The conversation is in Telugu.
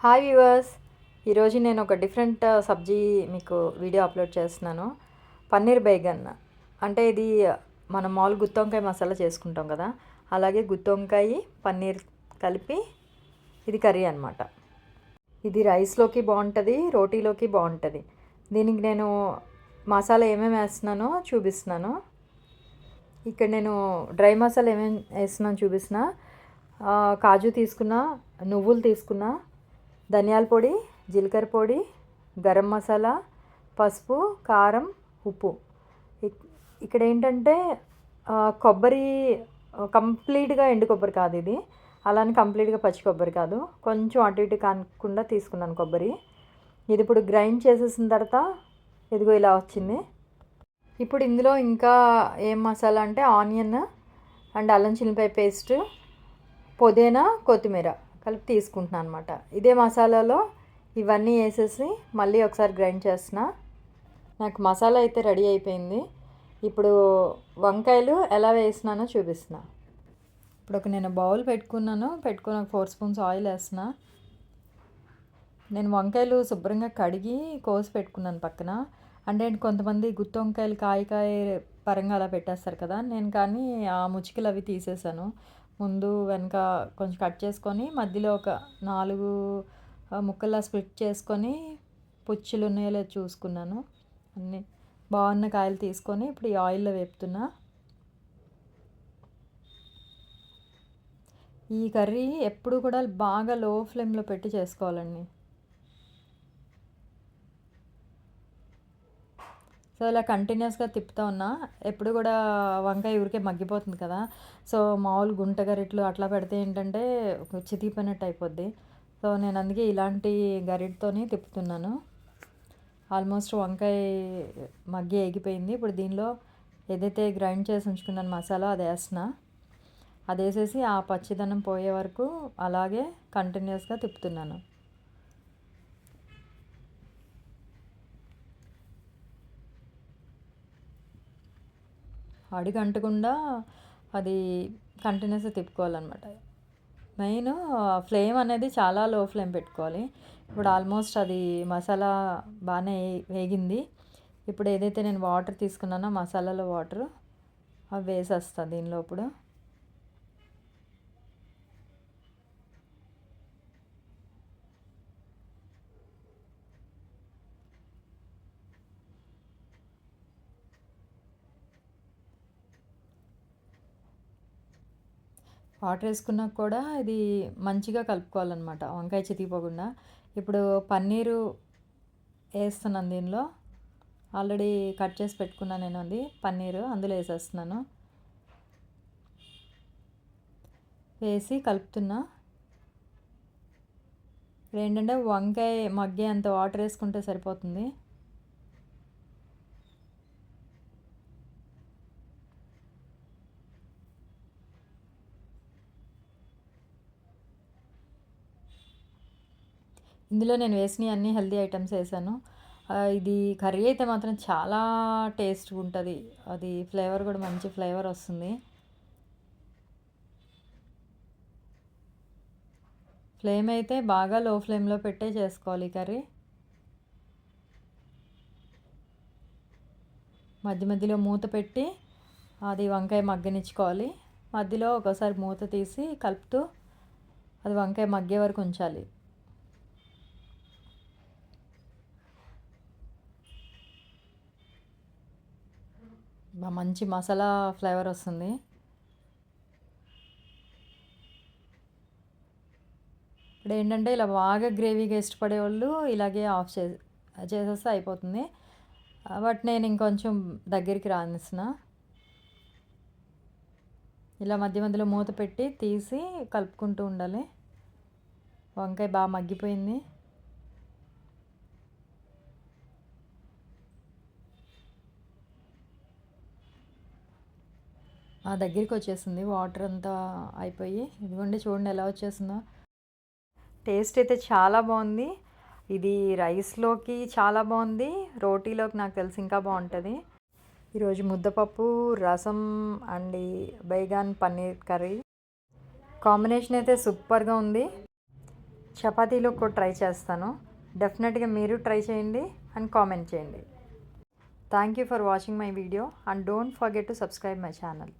Hi viewers. ఈరోజు నేను ఒక డిఫరెంట్ సబ్జీ మీకు వీడియో అప్లోడ్ చేస్తున్నాను. పన్నీర్ బేగన్ అంటే ఇది మనం మామూలు గుత్తొంకాయ మసాలా చేసుకుంటాం కదా, అలాగే గుత్తొంకాయ పన్నీర్ కలిపి ఇది కర్రీ అనమాట. ఇది రైస్లోకి బాగుంటుంది, రోటీలోకి బాగుంటుంది. దీనికి నేను మసాలా ఏమేమి వేస్తున్నానో చూపిస్తున్నాను. ఇక్కడ నేను డ్రై మసాలా ఏమేమి వేస్తున్నాను చూపిస్తున్నా. కాజు తీసుకున్నా, నువ్వులు తీసుకున్నా, ధనియాల పొడి, జీలకర్ర పొడి, గరం మసాలా, పసుపు, కారం, ఉప్పు. ఇక్కడ ఏంటంటే కొబ్బరి కంప్లీట్గా ఎండు కొబ్బరి కాదు ఇది, అలానే కంప్లీట్గా పచ్చి కొబ్బరి కాదు, కొంచెం అటు ఇటు కానకుండా తీసుకున్నాను కొబ్బరి. ఇది ఇప్పుడు గ్రైండ్ చేసేసిన తర్వాత ఇదిగో ఇలా వచ్చింది. ఇప్పుడు ఇందులో ఇంకా ఏం మసాలా అంటే ఆనియన్ అండ్ అల్లం చిల్లిపాయ పేస్ట్, పుదీనా, కొత్తిమీర కలిపి తీసుకుంటున్నాను అనమాట. ఇదే మసాలాలో ఇవన్నీ వేసేసి మళ్ళీ ఒకసారి గ్రైండ్ చేస్తున్నా. నాకు మసాలా అయితే రెడీ అయిపోయింది. ఇప్పుడు వంకాయలు ఎలా వేసినానో చూపిస్తున్నా. ఇప్పుడు నేను బౌల్ పెట్టుకుని 4 స్పూన్స్ ఆయిల్ వేస్తున్నా. నేను వంకాయలు శుభ్రంగా కడిగి కోసి పెట్టుకున్నాను పక్కన. అంటే కొంతమంది గుత్తి వంకాయలు కాయ పరంగా అలా పెట్టేస్తారు కదా, నేను కానీ ఆ ముచ్చికలు అవి తీసేసాను. ముందు వెనక కొంచెం కట్ చేసుకొని మధ్యలో ఒక 4 ముక్కల్లా స్ప్లిట్ చేసుకొని పుచ్చులు ఉన్నాయో లేదో చూసుకున్నాను. అన్నీ బాగున్న కాయలు తీసుకొని ఇప్పుడు ఈ ఆయిల్లో వేపుతున్నా. ఈ కర్రీ ఎప్పుడు కూడా బాగా లో ఫ్లేమ్లో పెట్టి చేసుకోవాలండి. సో ఇలా కంటిన్యూస్గా తిప్పుతూ ఉన్నా. ఎప్పుడు కూడా వంకాయ ఊరికే మగ్గిపోతుంది కదా, సో మామూలు గుంట గరిటెలు అట్లా పెడితే ఏంటంటే చితికిపోయినట్టు అయిపోద్ది. సో నేను అందుకే ఇలాంటి గరిటతోని తిప్పుతున్నాను. ఆల్మోస్ట్ వంకాయ మగ్గి ఎగిపోయింది. ఇప్పుడు దీనిలో ఏదైతే గ్రైండ్ చేసి ఉంచుకున్నాను మసాలా అది వేస్తున్నా. అది వేసేసి ఆ పచ్చిదనం పోయే వరకు అలాగే కంటిన్యూస్గా తిప్పుతున్నాను. అడుగు అంటకుండా అది కంటిన్యూస్గా తిప్పుకోవాలన్నమాట. మెయిన్ ఫ్లేమ్ అనేది చాలా లో ఫ్లేమ్ పెట్టుకోవాలి. ఇప్పుడు ఆల్మోస్ట్ అది మసాలా బాగానే వేగింది. ఇప్పుడు ఏదైతే నేను వాటర్ తీసుకున్నానో మసాలాలో వాటర్ అవి వేసేస్తాను దీనిలో. ఇప్పుడు వాటర్ వేసుకున్నాక కూడా ఇది మంచిగా కలుపుకోవాలన్నమాట, వంకాయ చితికిపోకుండా. ఇప్పుడు పన్నీరు వేస్తున్నాను దీనిలో. ఆల్రెడీ కట్ చేసి పెట్టుకున్నాను నేను అది పన్నీరు, అందులో వేసేస్తున్నాను. వేసి కలుపుతున్నా. ఏంటంటే వంకాయ మగ్గే అంత వాటర్ వేసుకుంటే సరిపోతుంది. ఇందులో నేను వేసినవి అన్నీ హెల్తీ ఐటమ్స్ వేసాను. ఇది కర్రీ అయితే మాత్రం చాలా టేస్ట్గా ఉంటుంది. అది ఫ్లేవర్ కూడా మంచి ఫ్లేవర్ వస్తుంది. ఫ్లేమ్ అయితే బాగా లో ఫ్లేమ్లో పెట్టే చేసుకోవాలి కర్రీ. మధ్య మధ్యలో మూత పెట్టి అది వంకాయ మగ్గనిచ్చుకోవాలి. మధ్యలో ఒకసారి మూత తీసి కలుపుతూ అది వంకాయ మగ్గే వరకు ఉంచాలి. మంచి మసాలా ఫ్లేవర్ వస్తుంది. ఇప్పుడు ఏంటంటే ఇలా బాగా గ్రేవీగా ఇష్టపడే వాళ్ళు ఇలాగే ఆఫ్ చేసేస్తే అయిపోతుంది. బట్ నేను ఇంకొంచెం దగ్గరికి రానిస్తున్నా. ఇలా మధ్య మధ్యలో మూత పెట్టి తీసి కలుపుకుంటూ ఉండాలి. వంకాయ బాగా మగ్గిపోయింది. దగ్గరికి వచ్చేసింది, వాటర్ అంతా అయిపోయి. ఇదిగోండి చూడండి ఎలా వచ్చేసిందో. టేస్ట్ అయితే చాలా బాగుంది. ఇది రైస్లోకి చాలా బాగుంది, రోటీలోకి నాకు తెలిసి ఇంకా బాగుంటుంది. ఈరోజు ముద్దపప్పు, రసం అండ్ బైగాన్ పన్నీర్ కర్రీ కాంబినేషన్ అయితే సూపర్గా ఉంది. చపాతీలో కూడా ట్రై చేస్తాను. డెఫినెట్గా మీరు ట్రై చేయండి అండ్ కామెంట్ చేయండి. Thank you for watching my video and don't forget to subscribe my channel.